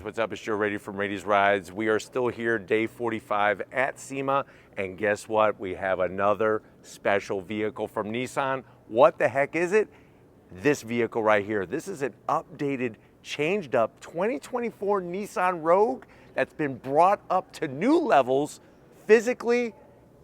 what's up? It's Joe Rady from Rady's Rides. We are still here, day 45 at SEMA, and guess what? We have another special vehicle from Nissan. What the heck is it? This vehicle right here. This is an updated, changed up 2024 Nissan Rogue that's been brought up to new levels physically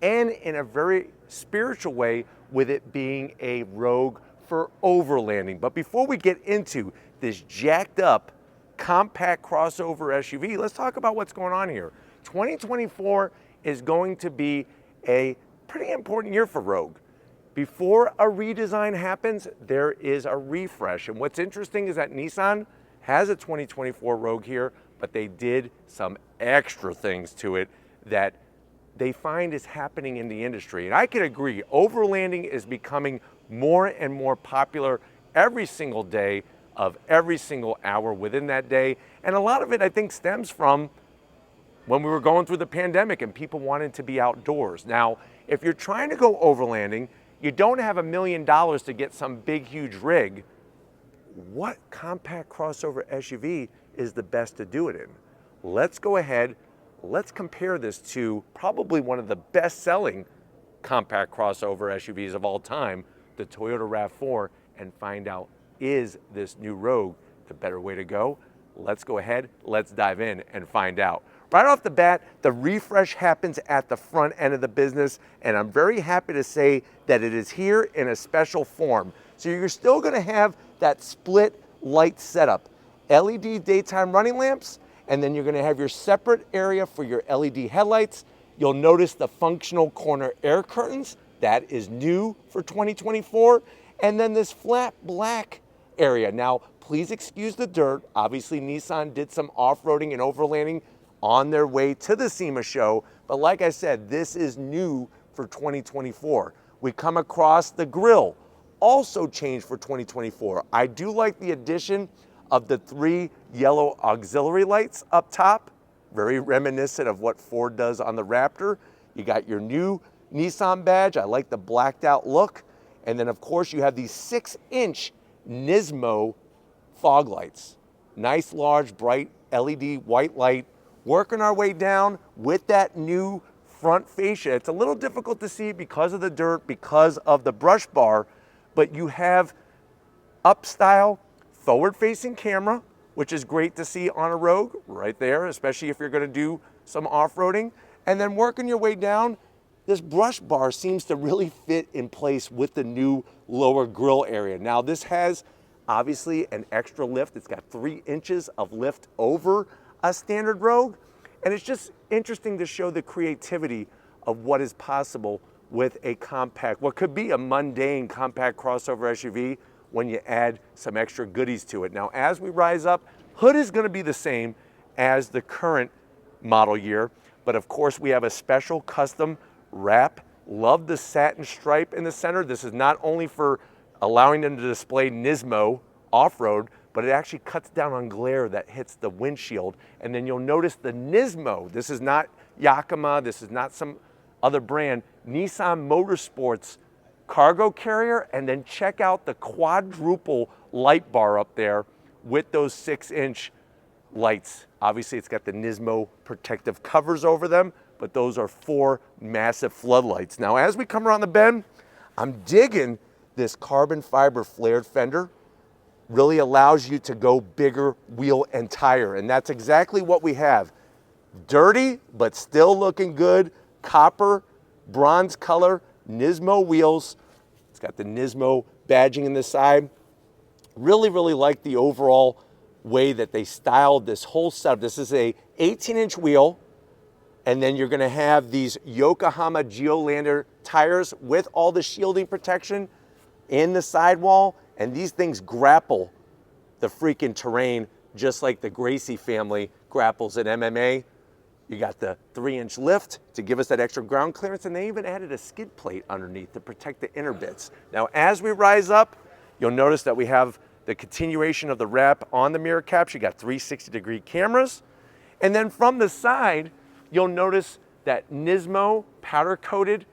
and in a very spiritual way, with it being a Rogue for overlanding. But before we get into this jacked up compact crossover SUV, let's talk about what's going on here. 2024 is going to be a pretty important year for Rogue. Before a redesign happens, there is a refresh. And what's interesting is that Nissan has a 2024 Rogue here, but they did some extra things to it that they find is happening in the industry. And I can agree, overlanding is becoming more and more popular every single day of every single hour within that day. And a lot of it, I think, stems from when we were going through the pandemic and people wanted to be outdoors. Now, if you're trying to go overlanding, you don't have $1 million to get some big, huge rig. What compact crossover SUV is the best to do it in? Let's go ahead, let's compare this to probably one of the best-selling compact crossover SUVs of all time, the Toyota RAV4, and find out, is this new Rogue the better way to go? Let's go ahead, let's dive in and find out. Right off the bat, the refresh happens at the front end of the business, and I'm very happy to say that it is here in a special form. So you're still gonna have that split light setup, LED daytime running lamps, and then you're gonna have your separate area for your LED headlights. You'll notice the functional corner air curtains. That is new for 2024. And then this flat black area. Now, please excuse the dirt. Obviously, Nissan did some off-roading and overlanding on their way to the SEMA show. But like I said, this is new for 2024. We come across the grille, also changed for 2024. I do like the addition of the 3 yellow auxiliary lights up top, very reminiscent of what Ford does on the Raptor. You got your new Nissan badge. I like the blacked out look. And then of course you have these 6-inch NISMO fog lights. Nice, large, bright LED white light. Working our way down with that new front fascia. It's a little difficult to see because of the dirt, because of the brush bar, but you have up-style forward-facing camera, which is great to see on a Rogue right there, especially if you're gonna do some off-roading. And then working your way down, this brush bar seems to really fit in place with the new lower grille area. Now this has obviously an extra lift. It's got 3 inches of lift over a standard Rogue. And it's just interesting to show the creativity of what is possible with a compact, what could be a mundane compact crossover SUV when you add some extra goodies to it. Now, as we rise up, hood is gonna be the same as the current model year, but of course we have a special custom wrap. Love the satin stripe in the center. This is not only for allowing them to display NISMO off-road, but it actually cuts down on glare that hits the windshield. And then you'll notice the NISMO. This is not Yakima, this is not some other brand. Nissan Motorsports cargo carrier, and then check out the quadruple light bar up there with those 6-inch lights. Obviously it's got the NISMO protective covers over them, but those are 4 massive floodlights. Now as we come around the bend, I'm digging this carbon fiber flared fender. Really allows you to go bigger wheel and tire, and that's exactly what we have. Dirty, but still looking good, copper, bronze color, NISMO wheels. It's got the NISMO badging in the side. Really, really like the overall way that they styled this whole setup. This is a 18-inch wheel, and then you're gonna have these Yokohama Geolandar tires with all the shielding protection in the sidewall, and these things grapple the freaking terrain just like the Gracie family grapples at MMA. You got the 3-inch lift to give us that extra ground clearance, and they even added a skid plate underneath to protect the inner bits. Now, as we rise up, you'll notice that we have the continuation of the wrap on the mirror caps. You got 360-degree cameras. And then from the side, you'll notice that NISMO powder-coated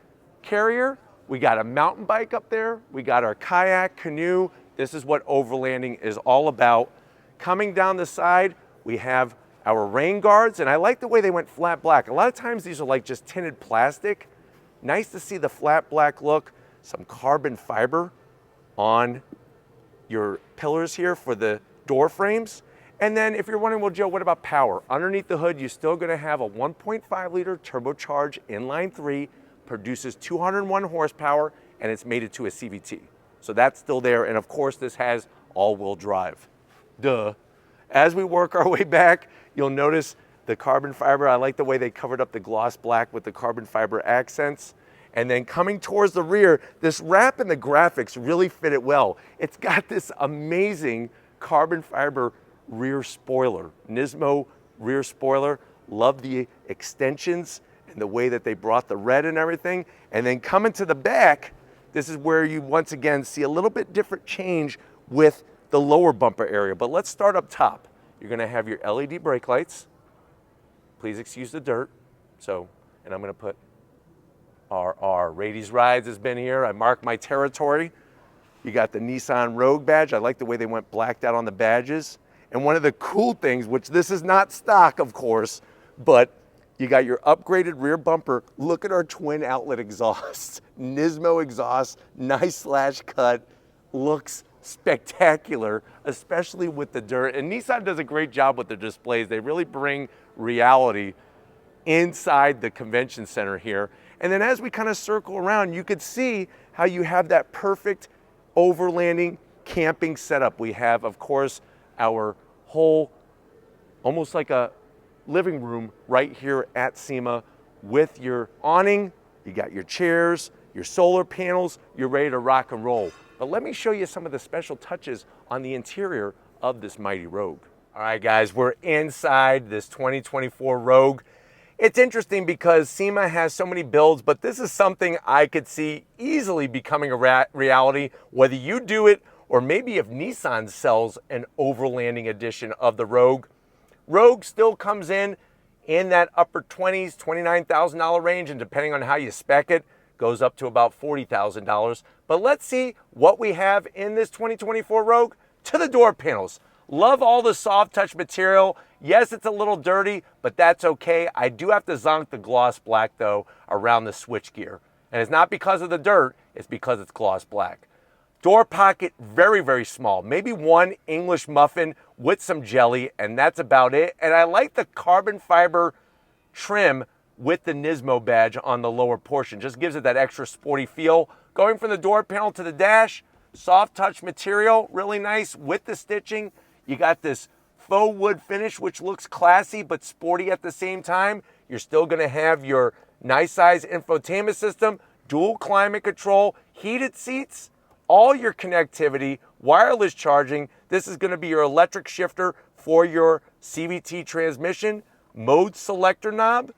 carrier. We got a mountain bike up there. We got our kayak, canoe. This is what overlanding is all about. Coming down the side, we have our rain guards, and I like the way they went flat black. A lot of times these are like just tinted plastic. Nice to see the flat black look. Some carbon fiber on your pillars here for the door frames. And then if you're wondering, well, Joe, what about power? Underneath the hood, you're still gonna have a 1.5 liter turbocharged inline 3, produces 201 horsepower, and it's mated to a CVT. So that's still there, and of course this has all-wheel drive. Duh. As we work our way back, you'll notice the carbon fiber. I like the way they covered up the gloss black with the carbon fiber accents. And then coming towards the rear, this wrap and the graphics really fit it well. It's got this amazing carbon fiber rear spoiler, Nismo rear spoiler. Love the extensions and the way that they brought the red and everything. And then coming to the back, this is where you once again see a little bit different change with the lower bumper area. But let's start up top. You're gonna have your LED brake lights. Please excuse the dirt. And I'm gonna put RR. Rady's Rides has been here. I marked my territory. You got the Nissan Rogue badge. I like the way they went blacked out on the badges. And one of the cool things, which this is not stock, of course, but you got your upgraded rear bumper. Look at our twin outlet exhausts. Nismo exhaust, nice slash cut, looks spectacular, especially with the dirt. And Nissan does a great job with the displays. They really bring reality inside the convention center here. And then as we kind of circle around, you could see how you have that perfect overlanding camping setup. We have, of course, our whole, almost like a living room right here at SEMA with your awning. You got your chairs, your solar panels, you're ready to rock and roll. But let me show you some of the special touches on the interior of this mighty Rogue. All right, guys, we're inside this 2024 Rogue. It's interesting because SEMA has so many builds, but this is something I could see easily becoming a reality, whether you do it or maybe if Nissan sells an overlanding edition of the Rogue. Rogue still comes in that upper 20s, $29,000 range, and depending on how you spec it, goes up to about $40,000. But let's see what we have in this 2024 Rogue. To the door panels. Love all the soft touch material. Yes, it's a little dirty, but that's okay. I do have to zonk the gloss black though around the switchgear. And it's not because of the dirt, it's because it's gloss black. Door pocket, very, very small. Maybe one English muffin with some jelly, and that's about it. And I like the carbon fiber trim with the Nismo badge on the lower portion. Just gives it that extra sporty feel. Going from the door panel to the dash, soft touch material, really nice with the stitching. You got this faux wood finish, which looks classy but sporty at the same time. You're still gonna have your nice size infotainment system, dual climate control, heated seats, all your connectivity, wireless charging. This is gonna be your electric shifter for your CVT transmission, mode selector knob,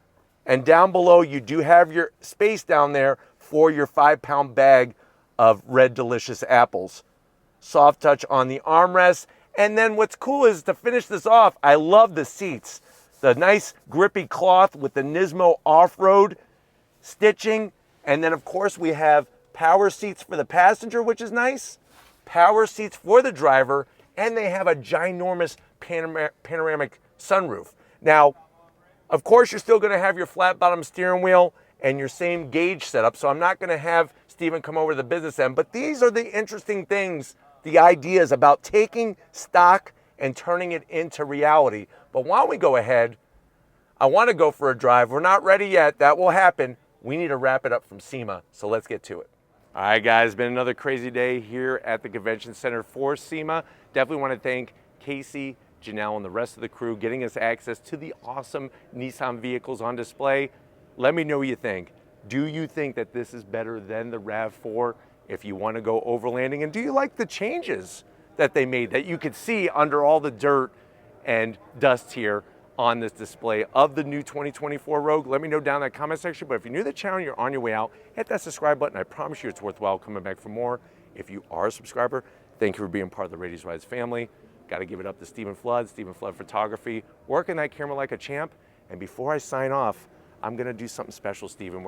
and down below you do have your space down there for your 5-pound bag of red delicious apples. Soft touch on the armrest. And then what's cool is to finish this off, I love the seats. The nice grippy cloth with the Nismo off-road stitching. And then of course we have power seats for the passenger, which is nice. Power seats for the driver. And they have a ginormous panoramic sunroof. Now, of course, you're still gonna have your flat bottom steering wheel and your same gauge setup. So I'm not gonna have Stephen come over to the business end, but these are the interesting things, the ideas about taking stock and turning it into reality. But why don't we go ahead? I want to go for a drive. We're not ready yet. That will happen. We need to wrap it up from SEMA, so let's get to it. All right, guys, been another crazy day here at the Convention Center for SEMA. Definitely want to thank Casey, Janelle, and the rest of the crew getting us access to the awesome Nissan vehicles on display. Let me know what you think. Do you think that this is better than the RAV4? If you want to go overlanding, and do you like the changes that they made that you could see under all the dirt and dust here on this display of the new 2024 Rogue? Let me know down in that comment section. But if you're new to the channel, you're on your way out, hit that subscribe button. I promise you it's worthwhile coming back for more. If you are a subscriber, thank you for being part of the Rady's Rides family. Got to give it up to Stephen Flood Photography, working that camera like a champ. And before I sign off, I'm going to do something special, Stephen.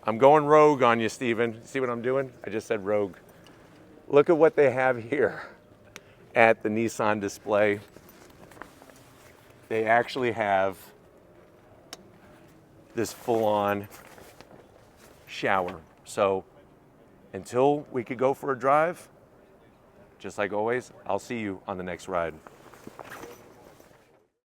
I'm going rogue on you, Stephen. See what I'm doing? I just said rogue. Look at what they have here at the Nissan display. they actually have this full-on shower. So until we could go for a drive, just like always, I'll see you on the next ride.